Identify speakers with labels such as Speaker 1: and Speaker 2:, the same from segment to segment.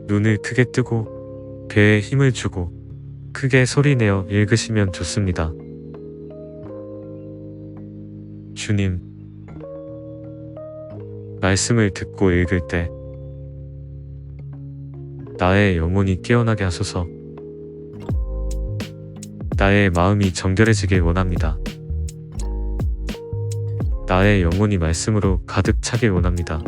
Speaker 1: 눈을 크게 뜨고 배에 힘을 주고 크게 소리내어 읽으시면 좋습니다. 주님, 말씀을 듣고 읽을 때 나의 영혼이 깨어나게 하소서. 나의 마음이 정결해지길 원합니다. 나의 영혼이 말씀으로 가득 차길 원합니다.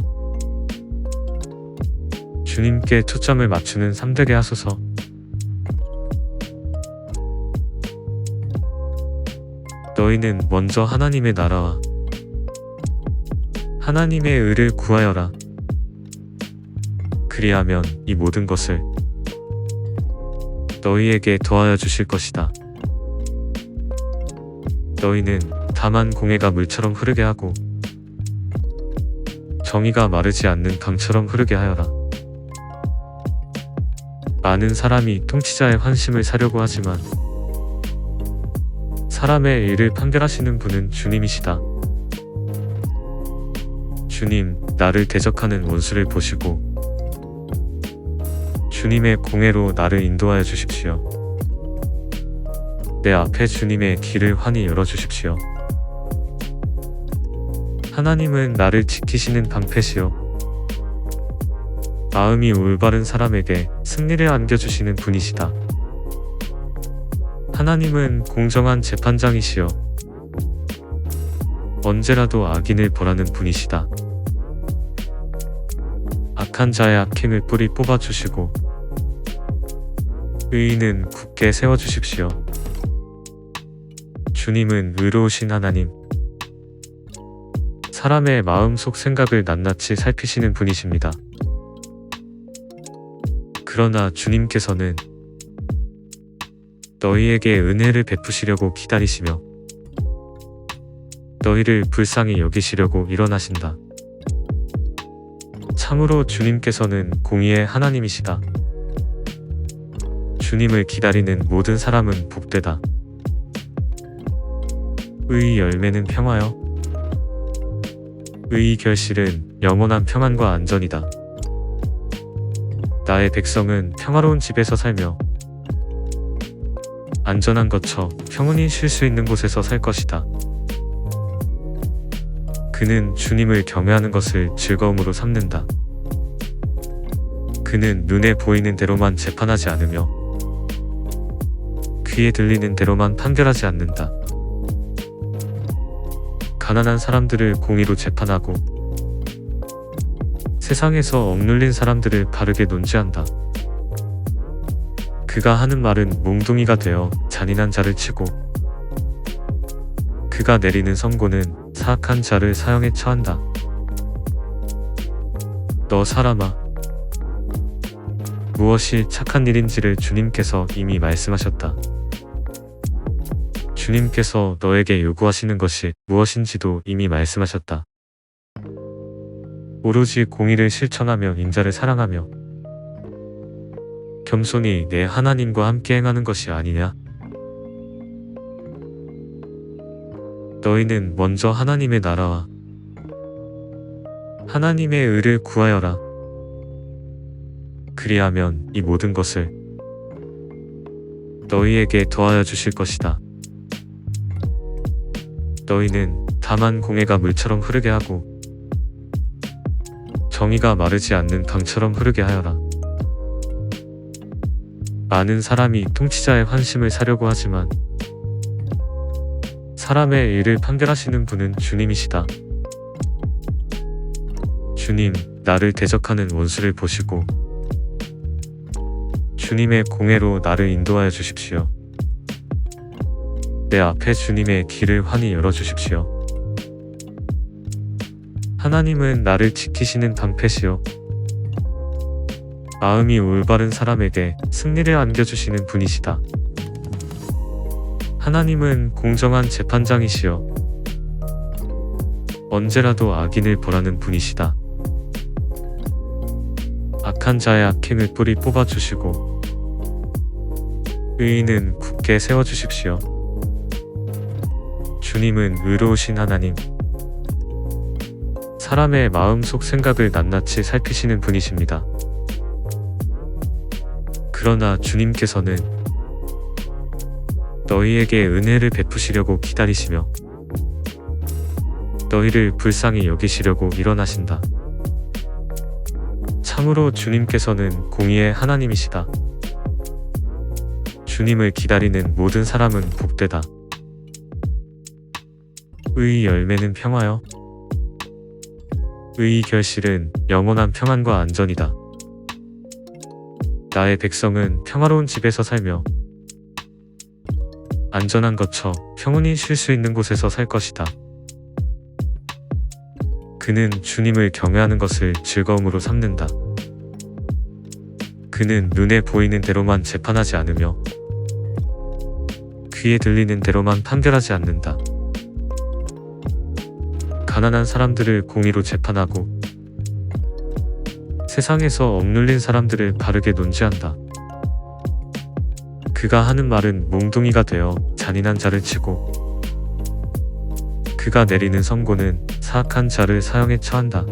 Speaker 1: 주님께 초점을 맞추는 삶 되게 하소서. 너희는 먼저 하나님의 나라와 하나님의 의를 구하여라. 그리하면 이 모든 것을 너희에게 더하여 주실 것이다. 너희는 다만 공회가 물처럼 흐르게 하고 정의가 마르지 않는 강처럼 흐르게 하여라. 많은 사람이 통치자의 환심을 사려고 하지만 사람의 일을 판결하시는 분은 주님이시다. 주님, 나를 대적하는 원수를 보시고 주님의 공회로 나를 인도하여 주십시오. 내 앞에 주님의 길을 환히 열어주십시오. 하나님은 나를 지키시는 방패시요 마음이 올바른 사람에게 승리를 안겨주시는 분이시다. 하나님은 공정한 재판장이시요 언제라도 악인을 벌하는 분이시다. 악한 자의 악행을 뿌리 뽑아주시고 의인은 굳게 세워주십시오. 주님은 의로우신 하나님, 사람의 마음속 생각을 낱낱이 살피시는 분이십니다. 그러나 주님께서는 너희에게 은혜를 베푸시려고 기다리시며 너희를 불쌍히 여기시려고 일어나신다. 참으로 주님께서는 공의의 하나님이시다. 주님을 기다리는 모든 사람은 복되다. 의의 열매는 평화요 의의 결실은 영원한 평안과 안전이다. 나의 백성은 평화로운 집에서 살며 안전한 거처 평온히 쉴 수 있는 곳에서 살 것이다. 그는 주님을 경외하는 것을 즐거움으로 삼는다. 그는 눈에 보이는 대로만 재판하지 않으며 귀에 들리는 대로만 판결하지 않는다. 가난한 사람들을 공의로 재판하고 세상에서 억눌린 사람들을 바르게 논지한다. 그가 하는 말은 몽둥이가 되어 잔인한 자를 치고 그가 내리는 선고는 사악한 자를 사형에 처한다. 너 사람아, 무엇이 착한 일인지를 주님께서 이미 말씀하셨다. 주님께서 너에게 요구하시는 것이 무엇인지도 이미 말씀하셨다. 오로지 공의를 실천하며 인자를 사랑하며 겸손히 내 하나님과 함께 행하는 것이 아니냐? 너희는 먼저 하나님의 나라와 하나님의 의를 구하여라. 그리하면 이 모든 것을 너희에게 더하여 주실 것이다. 너희는 다만 공회가 물처럼 흐르게 하고 정의가 마르지 않는 강처럼 흐르게 하여라. 많은 사람이 통치자의 환심을 사려고 하지만 사람의 일을 판결하시는 분은 주님이시다. 주님, 나를 대적하는 원수를 보시고 주님의 공회로 나를 인도하여 주십시오. 내 앞에 주님의 길을 환히 열어주십시오. 하나님은 나를 지키시는 방패시요 마음이 올바른 사람에게 승리를 안겨주시는 분이시다. 하나님은 공정한 재판장이시요 언제라도 악인을 벌하는 분이시다. 악한 자의 악행을 뿌리 뽑아주시고 의인은 굳게 세워주십시오. 주님은 의로우신 하나님, 사람의 마음속 생각을 낱낱이 살피시는 분이십니다. 그러나 주님께서는 너희에게 은혜를 베푸시려고 기다리시며 너희를 불쌍히 여기시려고 일어나신다. 참으로 주님께서는 공의의 하나님이시다. 주님을 기다리는 모든 사람은 복되다. 의의 열매는 평화여. 의의 결실은 영원한 평안과 안전이다. 나의 백성은 평화로운 집에서 살며 안전한 거처 평온히 쉴 수 있는 곳에서 살 것이다. 그는 주님을 경외하는 것을 즐거움으로 삼는다. 그는 눈에 보이는 대로만 재판하지 않으며 귀에 들리는 대로만 판결하지 않는다. 가난한 사람들을 공의로 재판하고 세상에서 억눌린 사람들을 바르게 논지한다. 그가 하는 말은 몽둥이가 되어 잔인한 자를 치고 그가 내리는 선고는 사악한 자를 사형에 처한다.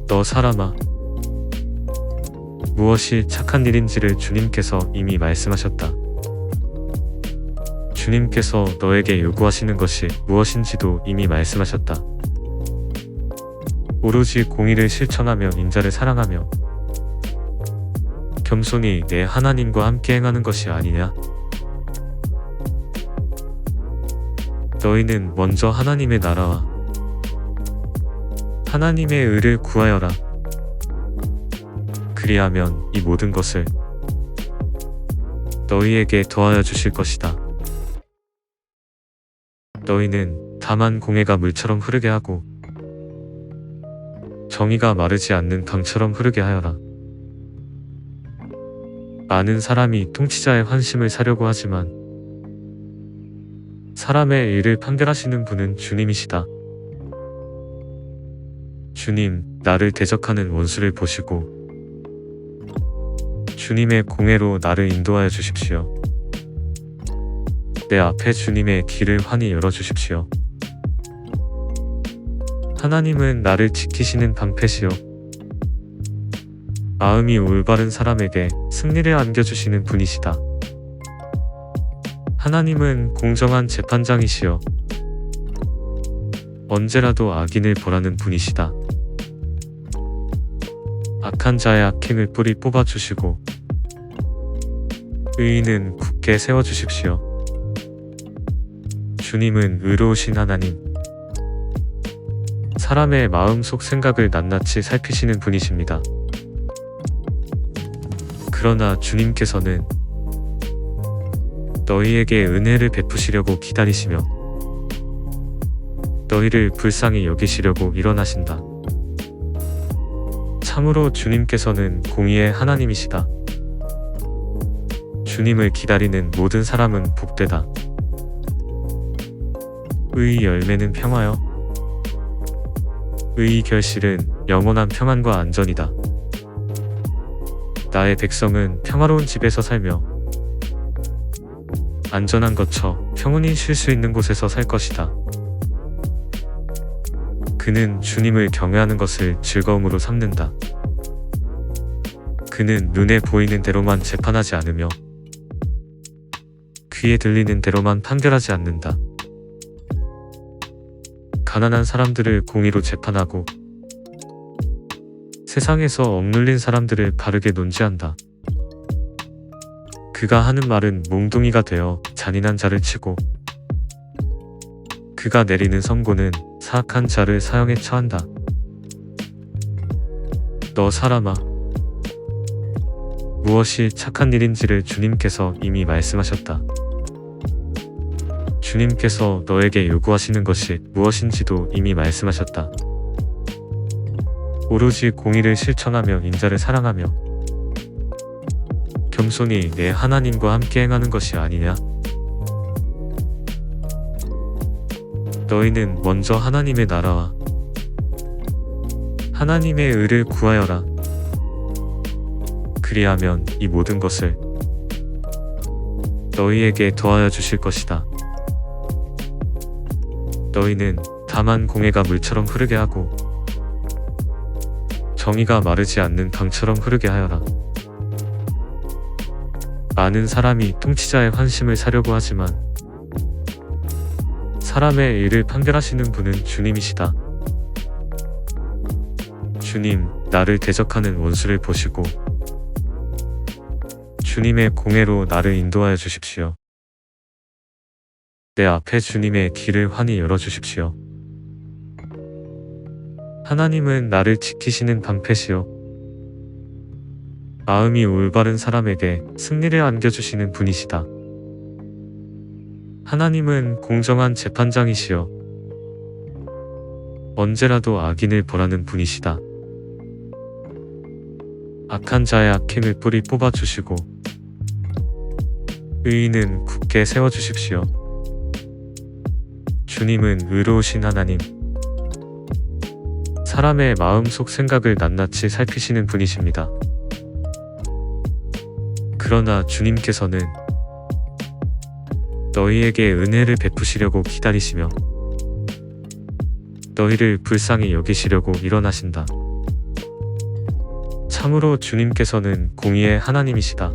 Speaker 1: 너 사람아, 무엇이 착한 일인지를 주님께서 이미 말씀하셨다. 주님께서 너에게 요구하시는 것이 무엇인지도 이미 말씀하셨다. 오로지 공의를 실천하며 인자를 사랑하며 겸손히 내 하나님과 함께 행하는 것이 아니냐? 너희는 먼저 하나님의 나라와 하나님의 의를 구하여라. 그리하면 이 모든 것을 너희에게 더하여 주실 것이다. 너희는 다만 공의가 물처럼 흐르게 하고 정의가 마르지 않는 강처럼 흐르게 하여라. 많은 사람이 통치자의 환심을 사려고 하지만 사람의 일을 판결하시는 분은 주님이시다. 주님, 나를 대적하는 원수를 보시고 주님의 공의로 나를 인도하여 주십시오. 내 앞에 주님의 길을 환히 열어주십시오. 하나님은 나를 지키시는 방패시요 마음이 올바른 사람에게 승리를 안겨주시는 분이시다. 하나님은 공정한 재판장이시여 언제라도 악인을 벌하는 분이시다. 악한 자의 악행을 뿌리 뽑아주시고 의인은 굳게 세워주십시오. 주님은 의로우신 하나님, 사람의 마음속 생각을 낱낱이 살피시는 분이십니다. 그러나 주님께서는 너희에게 은혜를 베푸시려고 기다리시며 너희를 불쌍히 여기시려고 일어나신다. 참으로 주님께서는 공의의 하나님이시다. 주님을 기다리는 모든 사람은 복되다. 의의 열매는 평화여. 의의 결실은 영원한 평안과 안전이다. 나의 백성은 평화로운 집에서 살며 안전한 거처 평온히 쉴 수 있는 곳에서 살 것이다. 그는 주님을 경외하는 것을 즐거움으로 삼는다. 그는 눈에 보이는 대로만 재판하지 않으며 귀에 들리는 대로만 판결하지 않는다. 가난한 사람들을 공의로 재판하고 세상에서 억눌린 사람들을 바르게 논지한다. 그가 하는 말은 몽둥이가 되어 잔인한 자를 치고 그가 내리는 선고는 사악한 자를 사형에 처한다. 너 사람아, 무엇이 착한 일인지를 주님께서 이미 말씀하셨다. 주님께서 너에게 요구하시는 것이 무엇인지도 이미 말씀하셨다. 오로지 공의를 실천하며 인자를 사랑하며 겸손히 내 하나님과 함께 행하는 것이 아니냐? 너희는 먼저 하나님의 나라와 하나님의 의를 구하여라. 그리하면 이 모든 것을 너희에게 더하여 주실 것이다. 너희는 다만 공의가 물처럼 흐르게 하고 정의가 마르지 않는 강처럼 흐르게 하여라. 많은 사람이 통치자의 환심을 사려고 하지만 사람의 일을 판결하시는 분은 주님이시다. 주님, 나를 대적하는 원수를 보시고 주님의 공회로 나를 인도하여 주십시오. 내 앞에 주님의 길을 환히 열어주십시오. 하나님은 나를 지키시는 방패시요 마음이 올바른 사람에게 승리를 안겨주시는 분이시다. 하나님은 공정한 재판장이시요 언제라도 악인을 벌하는 분이시다. 악한 자의 악행을 뿌리 뽑아주시고 의인은 굳게 세워주십시오. 주님은 의로우신 하나님, 사람의 마음속 생각을 낱낱이 살피시는 분이십니다. 그러나 주님께서는 너희에게 은혜를 베푸시려고 기다리시며 너희를 불쌍히 여기시려고 일어나신다. 참으로 주님께서는 공의의 하나님이시다.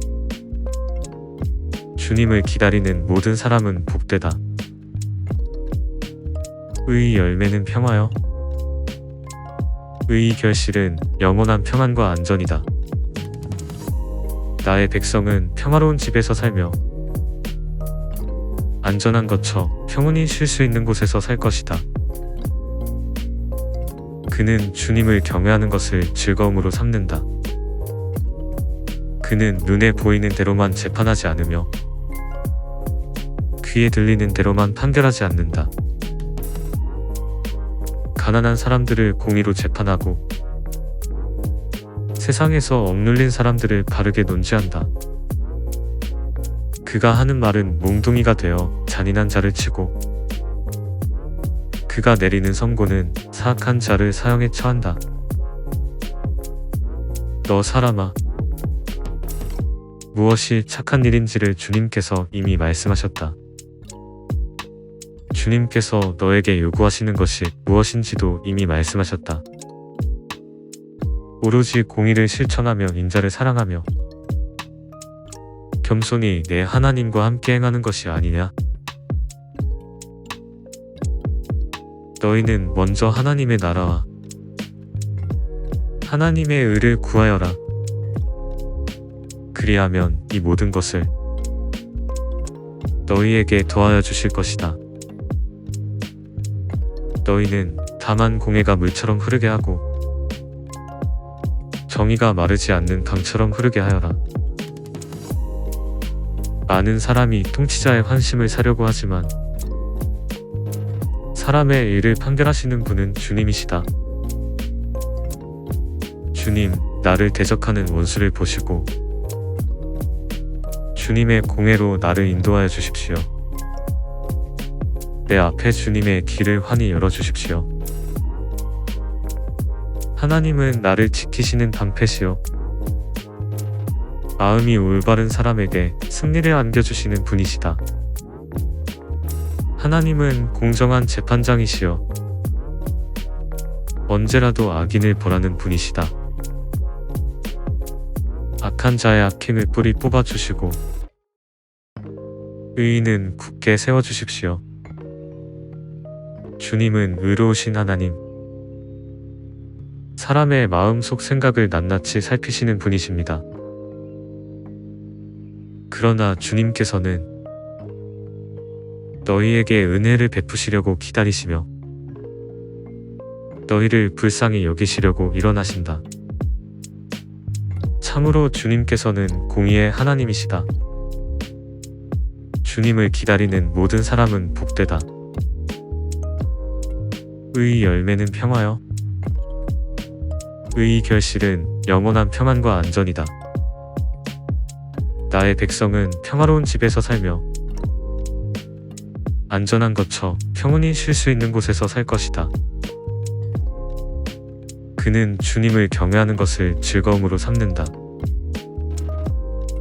Speaker 1: 주님을 기다리는 모든 사람은 복되다. 의의 열매는 평화요 의의 결실은 영원한 평안과 안전이다. 나의 백성은 평화로운 집에서 살며 안전한 거처 평온히 쉴 수 있는 곳에서 살 것이다. 그는 주님을 경외하는 것을 즐거움으로 삼는다. 그는 눈에 보이는 대로만 재판하지 않으며 귀에 들리는 대로만 판결하지 않는다. 가난한 사람들을 공의로 재판하고 세상에서 억눌린 사람들을 바르게 논지한다. 그가 하는 말은 몽둥이가 되어 잔인한 자를 치고 그가 내리는 선고는 사악한 자를 사형에 처한다. 너 사람아, 무엇이 착한 일인지를 주님께서 이미 말씀하셨다. 주님께서 너에게 요구하시는 것이 무엇인지도 이미 말씀하셨다. 오로지 공의를 실천하며 인자를 사랑하며 겸손히 내 하나님과 함께 행하는 것이 아니냐? 너희는 먼저 하나님의 나라와 하나님의 의를 구하여라. 그리하면 이 모든 것을 너희에게 더하여 주실 것이다. 너희는 다만 공의가 물처럼 흐르게 하고 정의가 마르지 않는 강처럼 흐르게 하여라. 많은 사람이 통치자의 환심을 사려고 하지만 사람의 일을 판결하시는 분은 주님이시다. 주님, 나를 대적하는 원수를 보시고 주님의 공회로 나를 인도하여 주십시오. 내 앞에 주님의 길을 환히 열어주십시오. 하나님은 나를 지키시는 방패시요 마음이 올바른 사람에게 승리를 안겨주시는 분이시다. 하나님은 공정한 재판장이시요 언제라도 악인을 벌하는 분이시다. 악한 자의 악행을 뿌리 뽑아주시고 의인은 굳게 세워주십시오. 주님은 의로우신 하나님, 사람의 마음속 생각을 낱낱이 살피시는 분이십니다. 그러나 주님께서는 너희에게 은혜를 베푸시려고 기다리시며 너희를 불쌍히 여기시려고 일어나신다. 참으로 주님께서는 공의의 하나님이시다. 주님을 기다리는 모든 사람은 복되다. 의의 열매는 평화요 의의 결실은 영원한 평안과 안전이다. 나의 백성은 평화로운 집에서 살며 안전한 거처 평온히 쉴 수 있는 곳에서 살 것이다. 그는 주님을 경외하는 것을 즐거움으로 삼는다.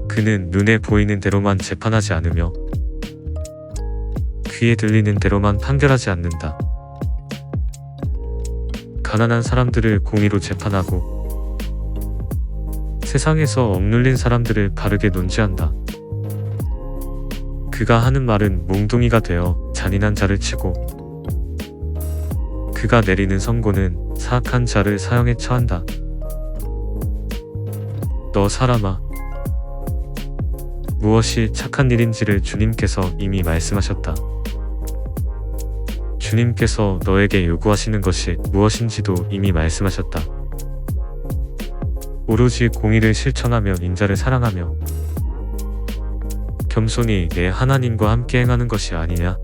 Speaker 1: 그는 눈에 보이는 대로만 재판하지 않으며 귀에 들리는 대로만 판결하지 않는다. 가난한 사람들을 공의로 재판하고 세상에서 억눌린 사람들을 바르게 논지한다. 그가 하는 말은 몽둥이가 되어 잔인한 자를 치고 그가 내리는 선고는 사악한 자를 사형에 처한다. 너 사람아, 무엇이 착한 일인지를 주님께서 이미 말씀하셨다. 주님께서 너에게 요구하시는 것이 무엇인지도 이미 말씀하셨다. 오로지 공의를 실천하며 인자를 사랑하며 겸손히 내 하나님과 함께 행하는 것이 아니냐?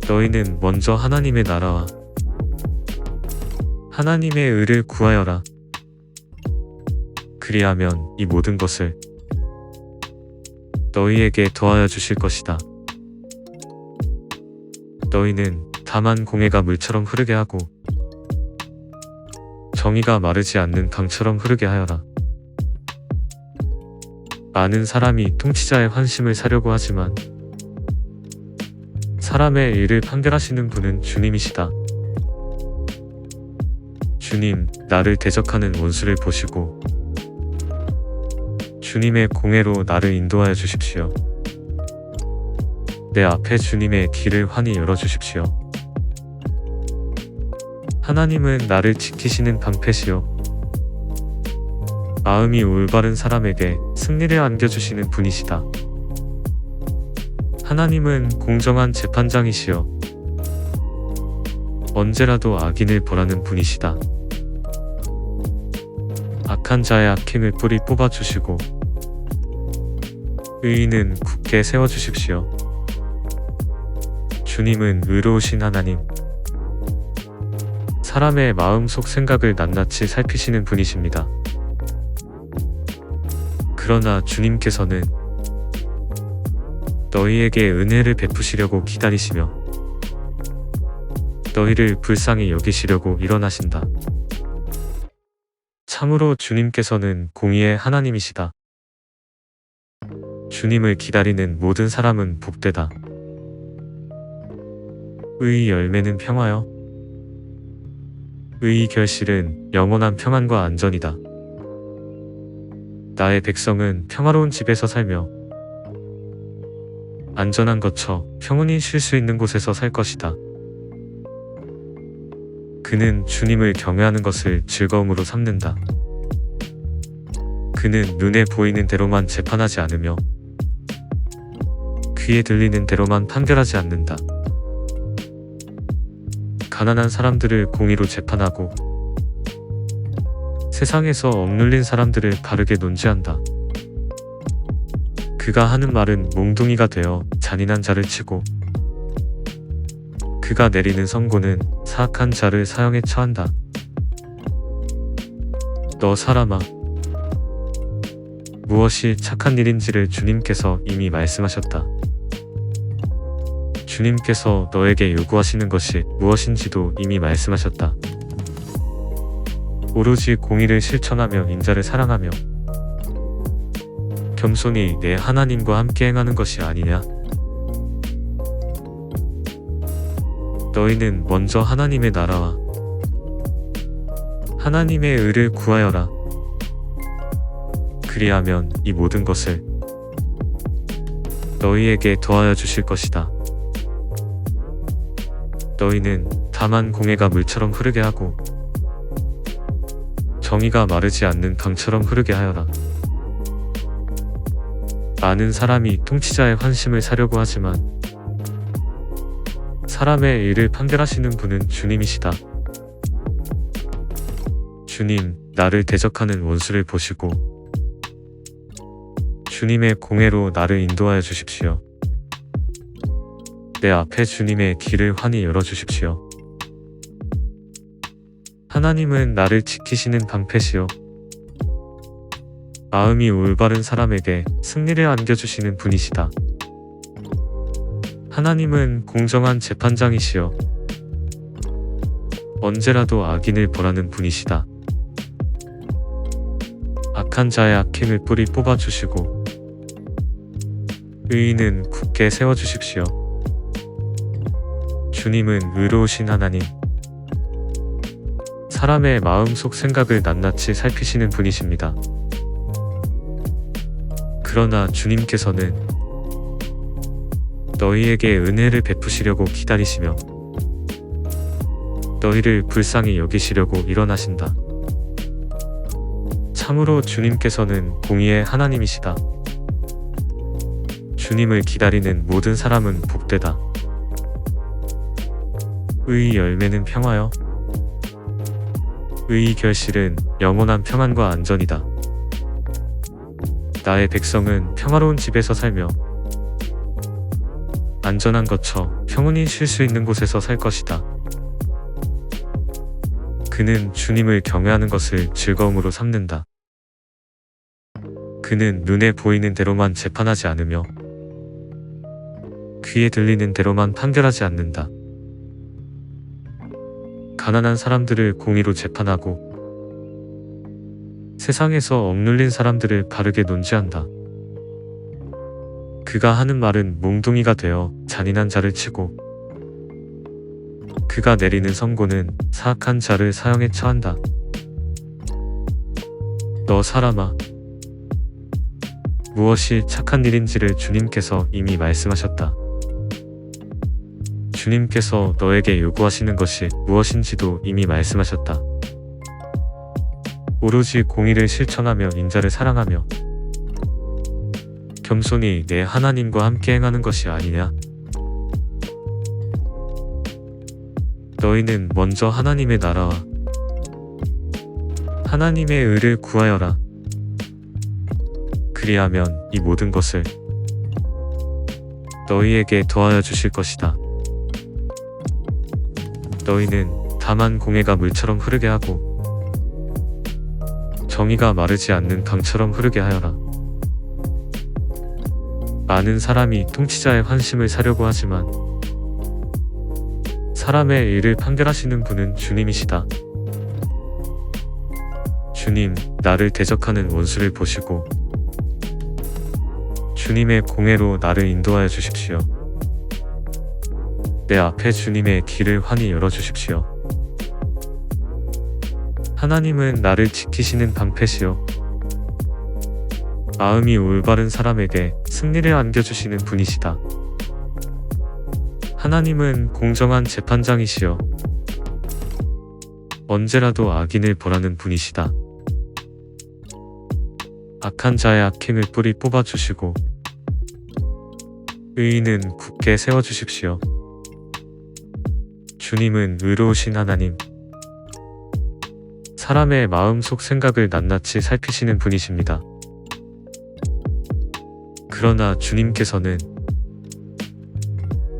Speaker 1: 너희는 먼저 하나님의 나라와 하나님의 의를 구하여라. 그리하면 이 모든 것을 너희에게 더하여 주실 것이다. 너희는 다만 공의가 물처럼 흐르게 하고 정의가 마르지 않는 강처럼 흐르게 하여라. 많은 사람이 통치자의 환심을 사려고 하지만 사람의 일을 판결하시는 분은 주님이시다. 주님, 나를 대적하는 원수를 보시고 주님의 공의로 나를 인도하여 주십시오. 내 앞에 주님의 길을 환히 열어주십시오. 하나님은 나를 지키시는 방패시요 마음이 올바른 사람에게 승리를 안겨주시는 분이시다. 하나님은 공정한 재판장이시여 언제라도 악인을 벌하는 분이시다. 악한 자의 악행을 뿌리 뽑아주시고 의인은 굳게 세워주십시오. 주님은 의로우신 하나님, 사람의 마음속 생각을 낱낱이 살피시는 분이십니다. 그러나 주님께서는 너희에게 은혜를 베푸시려고 기다리시며 너희를 불쌍히 여기시려고 일어나신다. 참으로 주님께서는 공의의 하나님이시다. 주님을 기다리는 모든 사람은 복되다. 의의 열매는 평화여 의의 결실은 영원한 평안과 안전이다. 나의 백성은 평화로운 집에서 살며 안전한 거처 평온히 쉴 수 있는 곳에서 살 것이다. 그는 주님을 경외하는 것을 즐거움으로 삼는다. 그는 눈에 보이는 대로만 재판하지 않으며 귀에 들리는 대로만 판결하지 않는다. 가난한 사람들을 공의로 재판하고 세상에서 억눌린 사람들을 바르게 논지한다. 그가 하는 말은 몽둥이가 되어 잔인한 자를 치고 그가 내리는 선고는 사악한 자를 사형에 처한다. 너 사람아, 무엇이 착한 일인지를 주님께서 이미 말씀하셨다. 주님께서 너에게 요구하시는 것이 무엇인지도 이미 말씀하셨다. 오로지 공의를 실천하며 인자를 사랑하며 겸손히 내 하나님과 함께 행하는 것이 아니냐? 너희는 먼저 하나님의 나라와 하나님의 의를 구하여라. 그리하면 이 모든 것을 너희에게 더하여 주실 것이다. 너희는 다만 공의가 물처럼 흐르게 하고 정의가 마르지 않는 강처럼 흐르게 하여라. 많은 사람이 통치자의 환심을 사려고 하지만 사람의 일을 판결하시는 분은 주님이시다. 주님, 나를 대적하는 원수를 보시고 주님의 공의로 나를 인도하여 주십시오. 내 앞에 주님의 길을 환히 열어주십시오. 하나님은 나를 지키시는 방패시요 마음이 올바른 사람에게 승리를 안겨주시는 분이시다. 하나님은 공정한 재판장이시여 언제라도 악인을 벌하는 분이시다. 악한 자의 악행을 뿌리 뽑아주시고 의인은 굳게 세워주십시오. 주님은 의로우신 하나님, 사람의 마음속 생각을 낱낱이 살피시는 분이십니다. 그러나 주님께서는 너희에게 은혜를 베푸시려고 기다리시며 너희를 불쌍히 여기시려고 일어나신다. 참으로 주님께서는 공의의 하나님이시다. 주님을 기다리는 모든 사람은 복되다. 의의 열매는 평화여. 의의 결실은 영원한 평안과 안전이다. 나의 백성은 평화로운 집에서 살며 안전한 거처 평온히 쉴 수 있는 곳에서 살 것이다. 그는 주님을 경외하는 것을 즐거움으로 삼는다. 그는 눈에 보이는 대로만 재판하지 않으며 귀에 들리는 대로만 판결하지 않는다. 가난한 사람들을 공의로 재판하고 세상에서 억눌린 사람들을 바르게 논지한다. 그가 하는 말은 몽둥이가 되어 잔인한 자를 치고 그가 내리는 선고는 사악한 자를 사형에 처한다. 너 사람아, 무엇이 착한 일인지를 주님께서 이미 말씀하셨다. 주님께서 너에게 요구하시는 것이 무엇인지도 이미 말씀하셨다. 오로지 공의를 실천하며 인자를 사랑하며 겸손히 내 하나님과 함께 행하는 것이 아니냐? 너희는 먼저 하나님의 나라와 하나님의 의를 구하여라. 그리하면 이 모든 것을 너희에게 더하여 주실 것이다. 너희는 다만 공의가 물처럼 흐르게 하고 정의가 마르지 않는 강처럼 흐르게 하여라. 많은 사람이 통치자의 환심을 사려고 하지만 사람의 일을 판결하시는 분은 주님이시다. 주님, 나를 대적하는 원수를 보시고 주님의 공의로 나를 인도하여 주십시오. 내 앞에 주님의 길을 환히 열어주십시오. 하나님은 나를 지키시는 방패시요 마음이 올바른 사람에게 승리를 안겨주시는 분이시다. 하나님은 공정한 재판장이시요 언제라도 악인을 벌하는 분이시다. 악한 자의 악행을 뿌리 뽑아주시고 의인은 굳게 세워주십시오. 주님은 의로우신 하나님, 사람의 마음속 생각을 낱낱이 살피시는 분이십니다. 그러나 주님께서는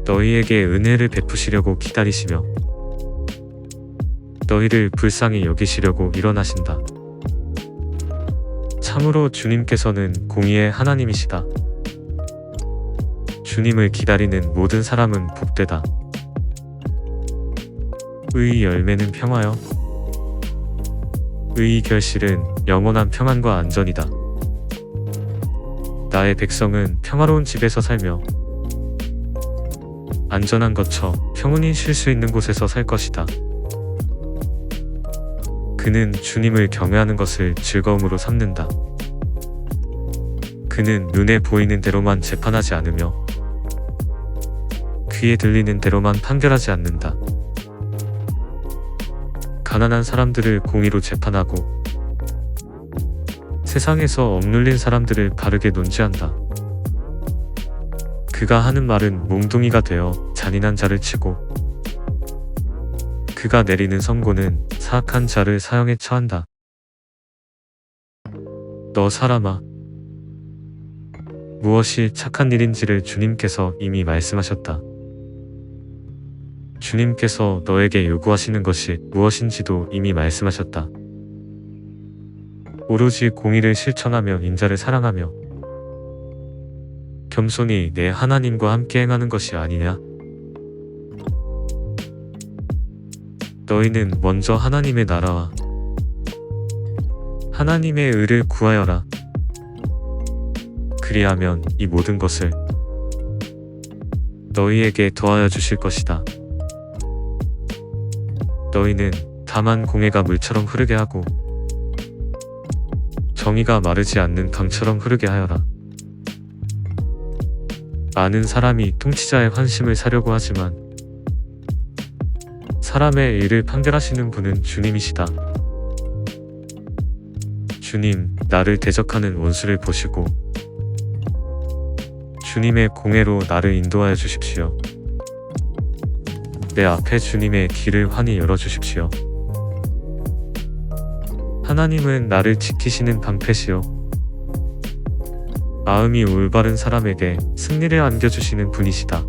Speaker 1: 너희에게 은혜를 베푸시려고 기다리시며 너희를 불쌍히 여기시려고 일어나신다. 참으로 주님께서는 공의의 하나님이시다. 주님을 기다리는 모든 사람은 복되다. 의의 열매는 평화여. 의의 결실은 영원한 평안과 안전이다. 나의 백성은 평화로운 집에서 살며 안전한 거처 평온히 쉴 수 있는 곳에서 살 것이다. 그는 주님을 경외하는 것을 즐거움으로 삼는다. 그는 눈에 보이는 대로만 재판하지 않으며 귀에 들리는 대로만 판결하지 않는다. 가난한 사람들을 공의로 재판하고 세상에서 억눌린 사람들을 바르게 논지한다. 그가 하는 말은 몽둥이가 되어 잔인한 자를 치고 그가 내리는 선고는 사악한 자를 사형에 처한다. 너 사람아, 무엇이 착한 일인지를 주님께서 이미 말씀하셨다. 주님께서 너에게 요구하시는 것이 무엇인지도 이미 말씀하셨다. 오로지 공의를 실천하며 인자를 사랑하며 겸손히 내 하나님과 함께 행하는 것이 아니냐? 너희는 먼저 하나님의 나라와 하나님의 의를 구하여라. 그리하면 이 모든 것을 너희에게 더하여 주실 것이다. 너희는 다만 공의가 물처럼 흐르게 하고 정의가 마르지 않는 강처럼 흐르게 하여라. 많은 사람이 통치자의 환심을 사려고 하지만 사람의 일을 판결하시는 분은 주님이시다. 주님, 나를 대적하는 원수를 보시고 주님의 공회로 나를 인도하여 주십시오. 내 앞에 주님의 길을 환히 열어주십시오. 하나님은 나를 지키시는 방패시요 마음이 올바른 사람에게 승리를 안겨주시는 분이시다.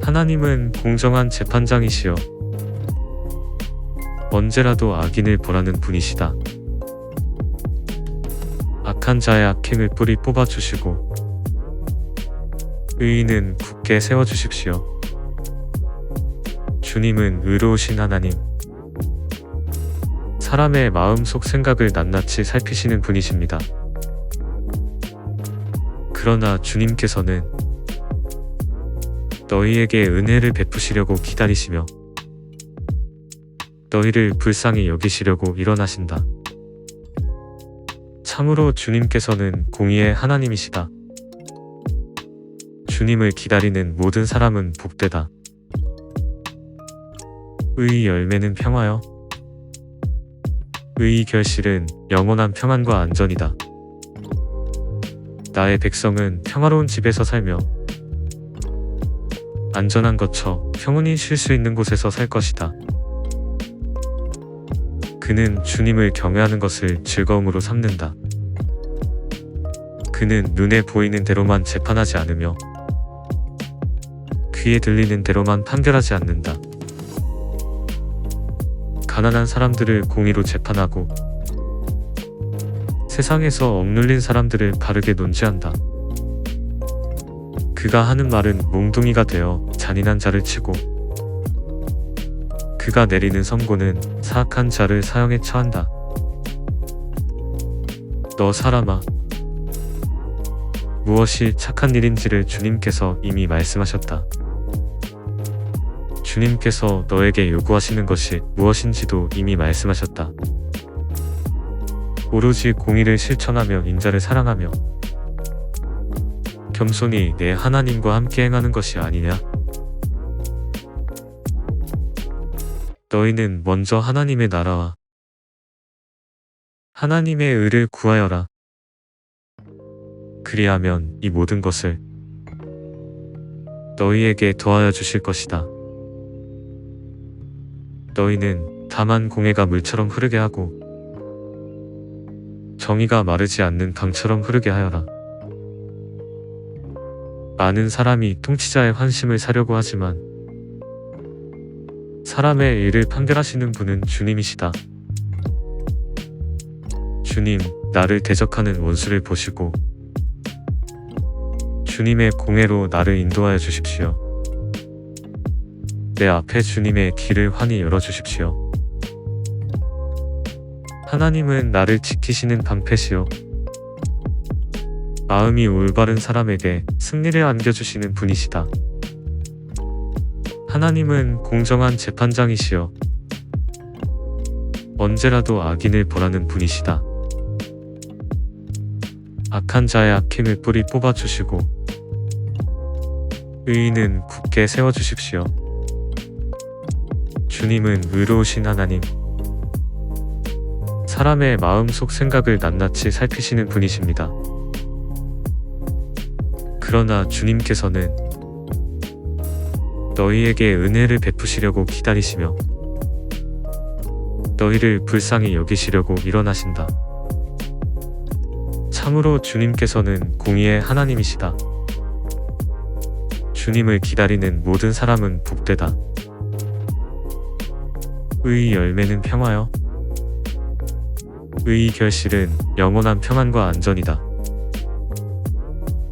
Speaker 1: 하나님은 공정한 재판장이시요 언제라도 악인을 벌하는 분이시다. 악한 자의 악행을 뿌리 뽑아주시고 의인은 굳게 세워주십시오. 주님은 의로우신 하나님, 사람의 마음속 생각을 낱낱이 살피시는 분이십니다. 그러나 주님께서는 너희에게 은혜를 베푸시려고 기다리시며 너희를 불쌍히 여기시려고 일어나신다. 참으로 주님께서는 공의의 하나님이시다. 주님을 기다리는 모든 사람은 복되다. 의의 열매는 평화요 의의 결실은 영원한 평안과 안전이다. 나의 백성은 평화로운 집에서 살며 안전한 거처 평온히 쉴 수 있는 곳에서 살 것이다. 그는 주님을 경외하는 것을 즐거움으로 삼는다. 그는 눈에 보이는 대로만 재판하지 않으며 귀에 들리는 대로만 판결하지 않는다. 가난한 사람들을 공의로 재판하고 세상에서 억눌린 사람들을 바르게 논지한다. 그가 하는 말은 몽둥이가 되어 잔인한 자를 치고 그가 내리는 선고는 사악한 자를 사형에 처한다. 너 사람아, 무엇이 착한 일인지를 주님께서 이미 말씀하셨다. 주님께서 너에게 요구하시는 것이 무엇인지도 이미 말씀하셨다. 오로지 공의를 실천하며 인자를 사랑하며 겸손히 내 하나님과 함께 행하는 것이 아니냐? 너희는 먼저 하나님의 나라와 하나님의 의를 구하여라. 그리하면 이 모든 것을 너희에게 더하여 주실 것이다. 너희는 다만 공의가 물처럼 흐르게 하고 정의가 마르지 않는 강처럼 흐르게 하여라. 많은 사람이 통치자의 환심을 사려고 하지만 사람의 일을 판결하시는 분은 주님이시다. 주님, 나를 대적하는 원수를 보시고 주님의 공회로 나를 인도하여 주십시오. 내 앞에 주님의 길을 환히 열어주십시오. 하나님은 나를 지키시는 방패시요 마음이 올바른 사람에게 승리를 안겨주시는 분이시다. 하나님은 공정한 재판장이시요 언제라도 악인을 벌하는 분이시다. 악한 자의 악행을 뿌리 뽑아주시고 의인은 굳게 세워주십시오. 주님은 의로우신 하나님, 사람의 마음속 생각을 낱낱이 살피시는 분이십니다. 그러나 주님께서는 너희에게 은혜를 베푸시려고 기다리시며 너희를 불쌍히 여기시려고 일어나신다. 참으로 주님께서는 공의의 하나님이시다. 주님을 기다리는 모든 사람은 복되다. 의의 열매는 평화요 의의 결실은 영원한 평안과 안전이다.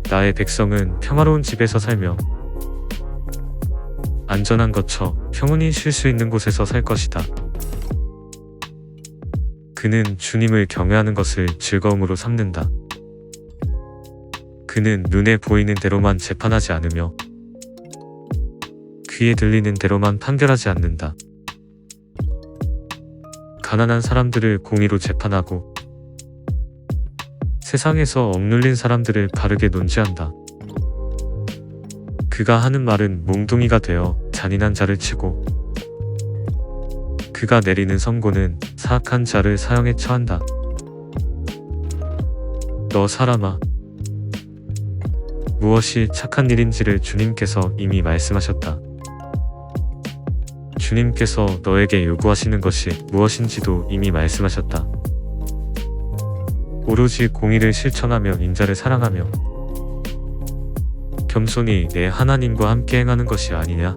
Speaker 1: 나의 백성은 평화로운 집에서 살며 안전한 거처 평온히 쉴 수 있는 곳에서 살 것이다. 그는 주님을 경외하는 것을 즐거움으로 삼는다. 그는 눈에 보이는 대로만 재판하지 않으며 귀에 들리는 대로만 판결하지 않는다. 가난한 사람들을 공의로 재판하고 세상에서 억눌린 사람들을 바르게 논지한다. 그가 하는 말은 몽둥이가 되어 잔인한 자를 치고 그가 내리는 선고는 사악한 자를 사형에 처한다. 너 사람아, 무엇이 착한 일인지를 주님께서 이미 말씀하셨다. 주님께서 너에게 요구하시는 것이 무엇인지도 이미 말씀하셨다. 오로지 공의를 실천하며 인자를 사랑하며 겸손히 내 하나님과 함께 행하는 것이 아니냐?